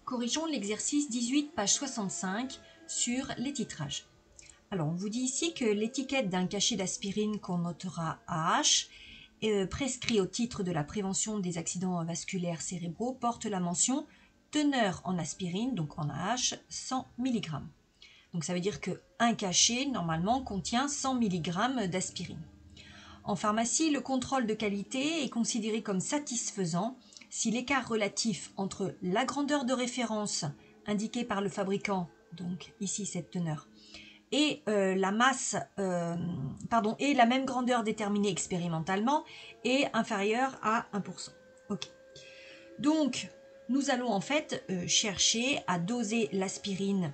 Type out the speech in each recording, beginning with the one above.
Corrigeons l'exercice 18, page 65 sur les titrages. Alors, on vous dit ici que l'étiquette d'un cachet d'aspirine qu'on notera AH prescrit au titre de la prévention des accidents vasculaires cérébraux porte la mention teneur en aspirine, donc en AH, 100 mg. Donc ça veut dire qu'un cachet, normalement, contient 100 mg d'aspirine. En pharmacie, le contrôle de qualité est considéré comme satisfaisant si l'écart relatif entre la grandeur de référence indiquée par le fabricant, donc ici cette teneur, et la masse, et la même grandeur déterminée expérimentalement est inférieure à 1%. Ok. Donc, nous allons en fait chercher à doser l'aspirine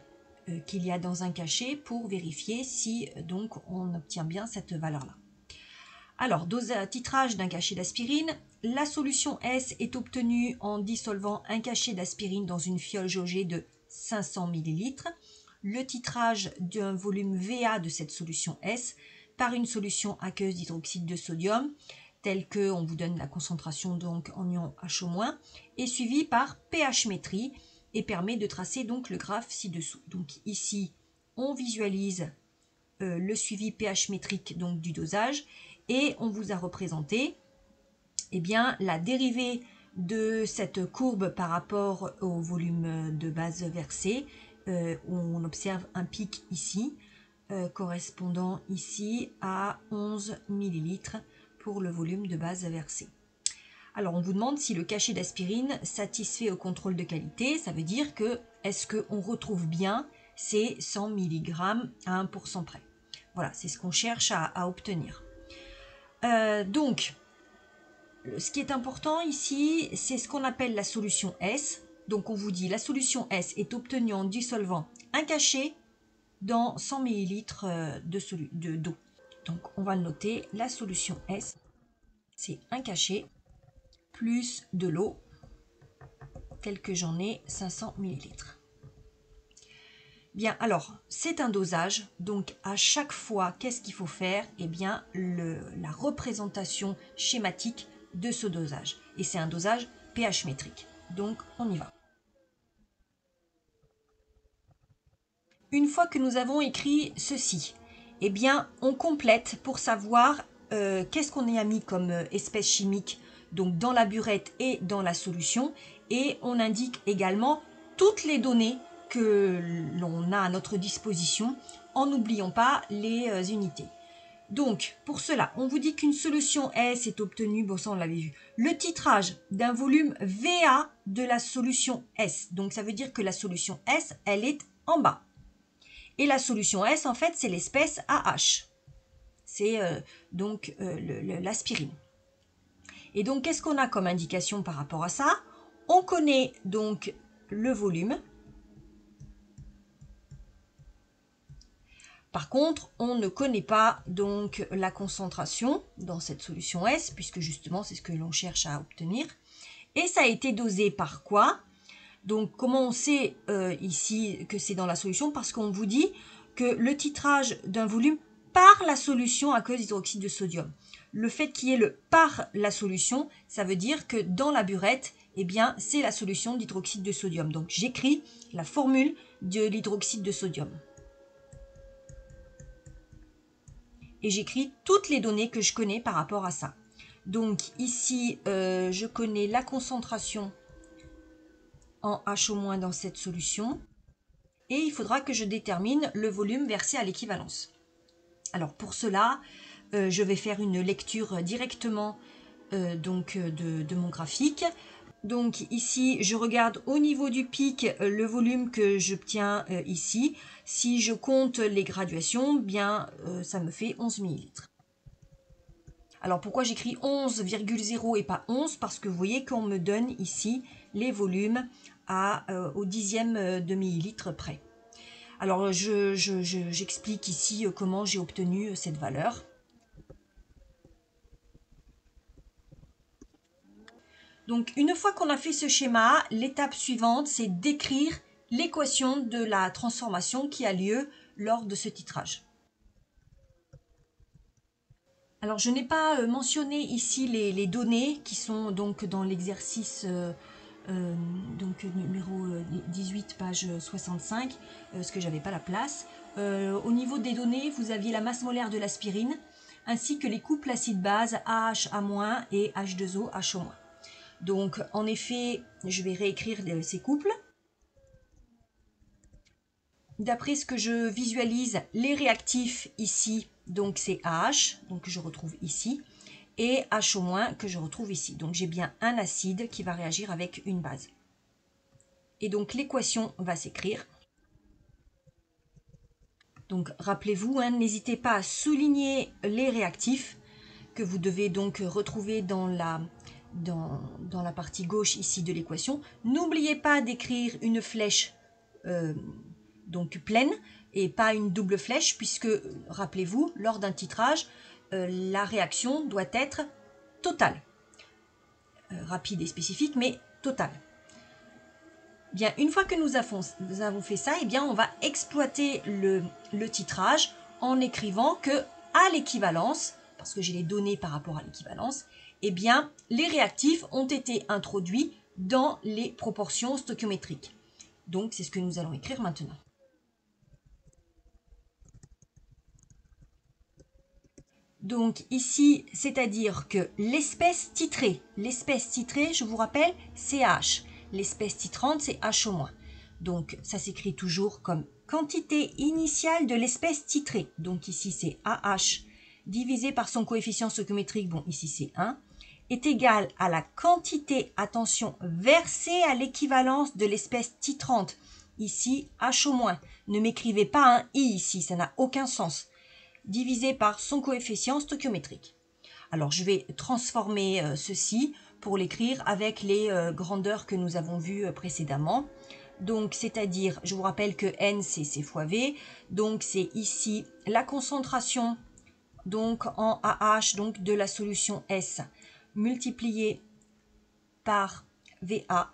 qu'il y a dans un cachet pour vérifier si donc on obtient bien cette valeur-là. Alors, titrage d'un cachet d'aspirine. La solution S est obtenue en dissolvant un cachet d'aspirine dans une fiole jaugée de 500 ml. Le titrage d'un volume VA de cette solution S par une solution aqueuse d'hydroxyde de sodium, telle que on vous donne la concentration donc en ion HO-, est suivi par pH métrie et permet de tracer donc le graphe ci-dessous. Donc ici, on visualise le suivi pH métrique donc du dosage et on vous a représenté la dérivée de cette courbe par rapport au volume de base versé. On observe un pic ici correspondant ici à 11 ml pour le volume de base versé. Alors on vous demande si le cachet d'aspirine satisfait au contrôle de qualité. Ça veut dire que est-ce qu'on retrouve bien ces 100 mg à 1% près. Voilà, c'est ce qu'on cherche à obtenir. Donc, ce qui est important ici, c'est ce qu'on appelle la solution S. Donc, on vous dit la solution S est obtenue en dissolvant un cachet dans 100 ml d'eau. Donc, on va le noter. La solution S, c'est un cachet plus de l'eau, tel que j'en ai 500 ml. Bien, alors, c'est un dosage, donc à chaque fois, qu'est-ce qu'il faut faire? Eh bien, la représentation schématique de ce dosage. Et c'est un dosage pH métrique. Donc, on y va. Une fois que nous avons écrit ceci, eh bien, on complète pour savoir qu'est-ce qu'on a mis comme espèce chimique donc dans la burette et dans la solution. Et on indique également toutes les données que l'on a à notre disposition en n'oubliant pas les unités. Donc, pour cela, on vous dit qu'une solution S est obtenue, bon ça on l'avait vu, le titrage d'un volume VA de la solution S. Donc, ça veut dire que la solution S, elle est en bas. Et la solution S, en fait, c'est l'espèce AH. C'est l'aspirine. Et donc, qu'est-ce qu'on a comme indication par rapport à ça? On connaît donc le volume. Par contre, on ne connaît pas donc la concentration dans cette solution S, puisque justement, c'est ce que l'on cherche à obtenir. Et ça a été dosé par quoi? Donc, comment on sait ici que c'est dans la solution? Parce qu'on vous dit que le titrage d'un volume par la solution aqueuse d'hydroxyde de sodium. Le fait qu'il y ait le par la solution, ça veut dire que dans la burette, eh bien, c'est la solution d'hydroxyde de sodium. Donc, j'écris la formule de l'hydroxyde de sodium. Et j'écris toutes les données que je connais par rapport à ça. Donc, ici, je connais la concentration en HO- dans cette solution. Et il faudra que je détermine le volume versé à l'équivalence. Alors pour cela, je vais faire une lecture directement de mon graphique. Donc ici, je regarde au niveau du pic le volume que j'obtiens ici. Si je compte les graduations, bien ça me fait 11 ml. Alors pourquoi j'écris 11,0 et pas 11? Parce que vous voyez qu'on me donne ici les volumes au dixième de millilitre près. Alors, j'explique ici comment j'ai obtenu cette valeur. Donc, une fois qu'on a fait ce schéma, l'étape suivante, c'est d'écrire l'équation de la transformation qui a lieu lors de ce titrage. Alors, je n'ai pas mentionné ici les données qui sont donc dans l'exercice donc numéro 18, page 65, parce que j'avais pas la place. Au niveau des données, vous aviez la masse molaire de l'aspirine, ainsi que les couples acide-base AHA- et H2O HO-. Donc en effet, je vais réécrire ces couples. D'après ce que je visualise, les réactifs ici, donc c'est AH, donc que je retrouve ici, et HO- que je retrouve ici. Donc j'ai bien un acide qui va réagir avec une base. Et donc l'équation va s'écrire. Donc rappelez-vous, n'hésitez pas à souligner les réactifs que vous devez donc retrouver dans la partie gauche ici de l'équation. N'oubliez pas d'écrire une flèche donc pleine et pas une double flèche, puisque rappelez-vous, lors d'un titrage, la réaction doit être totale. Rapide et spécifique, mais totale. Bien, une fois que nous avons fait ça, eh bien, on va exploiter le titrage en écrivant que à l'équivalence, parce que j'ai les données par rapport à l'équivalence, eh bien, les réactifs ont été introduits dans les proportions stoichiométriques. Donc, c'est ce que nous allons écrire maintenant. Donc ici, c'est-à-dire que l'espèce titrée, je vous rappelle, c'est H. L'espèce titrante, c'est H-. Donc ça s'écrit toujours comme quantité initiale de l'espèce titrée. Donc ici, c'est AH divisé par son coefficient stoichiométrique, bon ici c'est 1, est égal à la quantité, attention, versée à l'équivalence de l'espèce titrante. Ici, H-. Ne m'écrivez pas un I ici, ça n'a aucun sens. Divisé par son coefficient stoichiométrique. Alors, je vais transformer ceci pour l'écrire avec les grandeurs que nous avons vues précédemment. Donc, c'est-à-dire, je vous rappelle que N, c'est C fois V. Donc, c'est ici la concentration donc en AH donc de la solution S multipliée par VA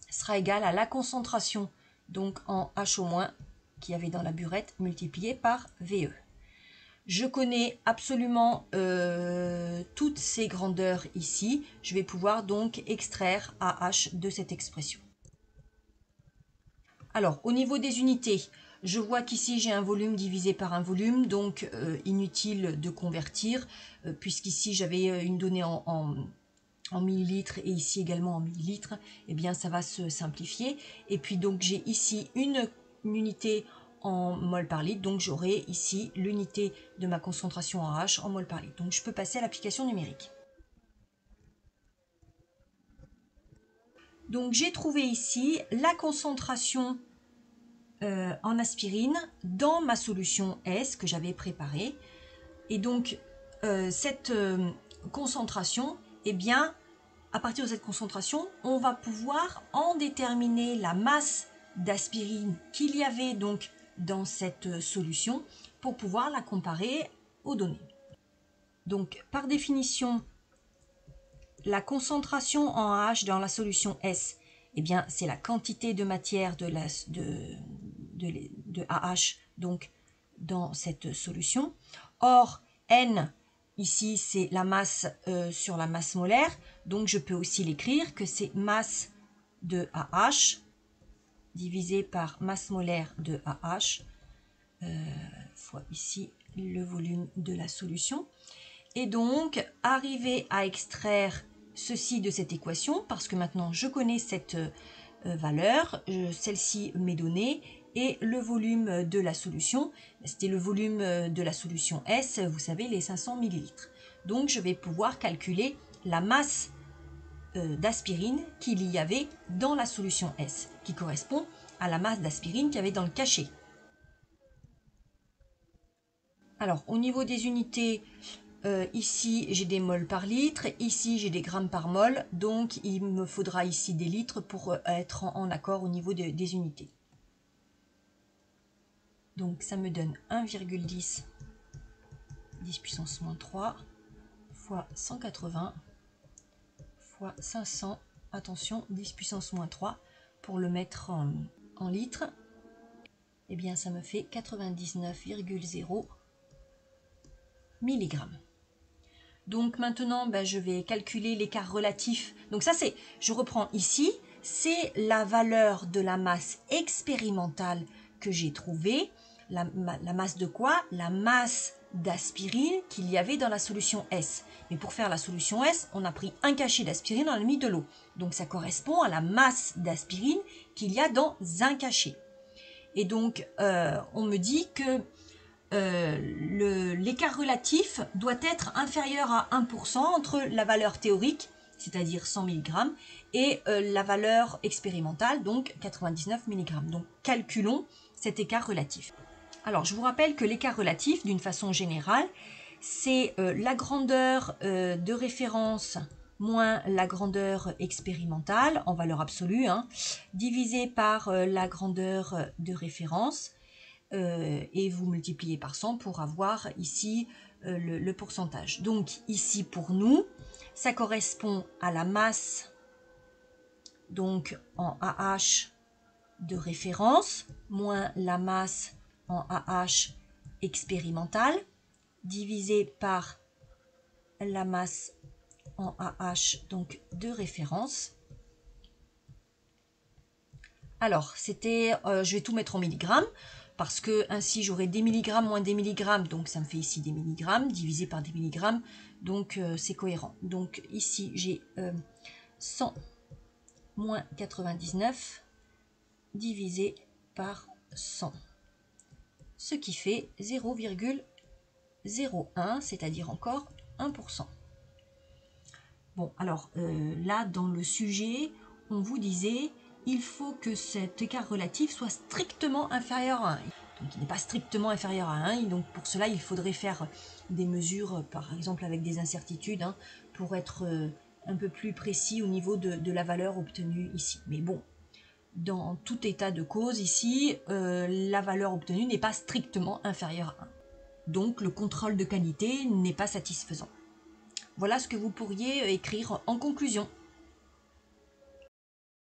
sera égal à la concentration donc en HO- qu'il y avait dans la burette multipliée par VE. Je connais absolument toutes ces grandeurs ici. Je vais pouvoir donc extraire AH de cette expression. Alors, au niveau des unités, je vois qu'ici j'ai un volume divisé par un volume, donc inutile de convertir, puisqu'ici j'avais une donnée en millilitres et ici également en millilitres, eh bien ça va se simplifier. Et puis donc j'ai ici une unité en mol par litre, donc j'aurai ici l'unité de ma concentration en H en mol par litre. Donc je peux passer à l'application numérique. Donc j'ai trouvé ici la concentration en aspirine dans ma solution S que j'avais préparée. Et donc cette concentration, eh bien, à partir de cette concentration, on va pouvoir en déterminer la masse d'aspirine qu'il y avait donc dans cette solution pour pouvoir la comparer aux données. Donc, par définition, la concentration en AH dans la solution S, eh bien, c'est la quantité de matière de AH donc, dans cette solution. Or, N, ici, c'est la masse sur la masse molaire. Donc, je peux aussi l'écrire que c'est masse de AH divisé par masse molaire de AH fois ici le volume de la solution. Et donc, arriver à extraire ceci de cette équation, parce que maintenant je connais cette valeur, celle-ci m'est donnée, et le volume de la solution, c'était le volume de la solution S, vous savez, les 500 ml. Donc, je vais pouvoir calculer la masse d'aspirine qu'il y avait dans la solution S, qui correspond à la masse d'aspirine qu'il y avait dans le cachet. Alors, au niveau des unités, ici j'ai des moles par litre, ici j'ai des grammes par mol, donc il me faudra ici des litres pour être en accord au niveau des unités. Donc ça me donne 1,10 10 puissance moins 3 fois 180 fois 500, attention, 10 puissance moins 3 pour le mettre en litres. Eh bien ça me fait 99,0 mg. Donc maintenant, je vais calculer l'écart relatif. Donc ça, je reprends ici, c'est la valeur de la masse expérimentale que j'ai trouvée. La masse de quoi? La masse d'aspirine qu'il y avait dans la solution S. Mais pour faire la solution S, on a pris un cachet d'aspirine, on a mis de l'eau. Donc ça correspond à la masse d'aspirine qu'il y a dans un cachet. Et donc on me dit que l'écart relatif doit être inférieur à 1% entre la valeur théorique, c'est-à-dire 100 mg, et la valeur expérimentale, donc 99 mg. Donc calculons cet écart relatif. Alors je vous rappelle que l'écart relatif, d'une façon générale, c'est la grandeur de référence moins la grandeur expérimentale en valeur absolue, divisé par la grandeur de référence, et vous multipliez par 100 pour avoir ici le pourcentage. Donc ici pour nous, ça correspond à la masse donc en AH de référence moins la masse en AH expérimentale divisé par la masse en AH donc de référence. Alors c'était, je vais tout mettre en milligrammes parce que ainsi j'aurai des milligrammes moins des milligrammes, donc ça me fait ici des milligrammes divisé par des milligrammes, donc c'est cohérent. Donc ici j'ai 100 moins 99 divisé par 100, ce qui fait 0,01, c'est-à-dire encore 1%. Bon, alors là, dans le sujet, on vous disait, il faut que cet écart relatif soit strictement inférieur à 1. Donc, il n'est pas strictement inférieur à 1, et donc pour cela, il faudrait faire des mesures, par exemple avec des incertitudes, pour être un peu plus précis au niveau de la valeur obtenue ici. Mais bon, dans tout état de cause ici, la valeur obtenue n'est pas strictement inférieure à 1. Donc le contrôle de qualité n'est pas satisfaisant. Voilà ce que vous pourriez écrire en conclusion.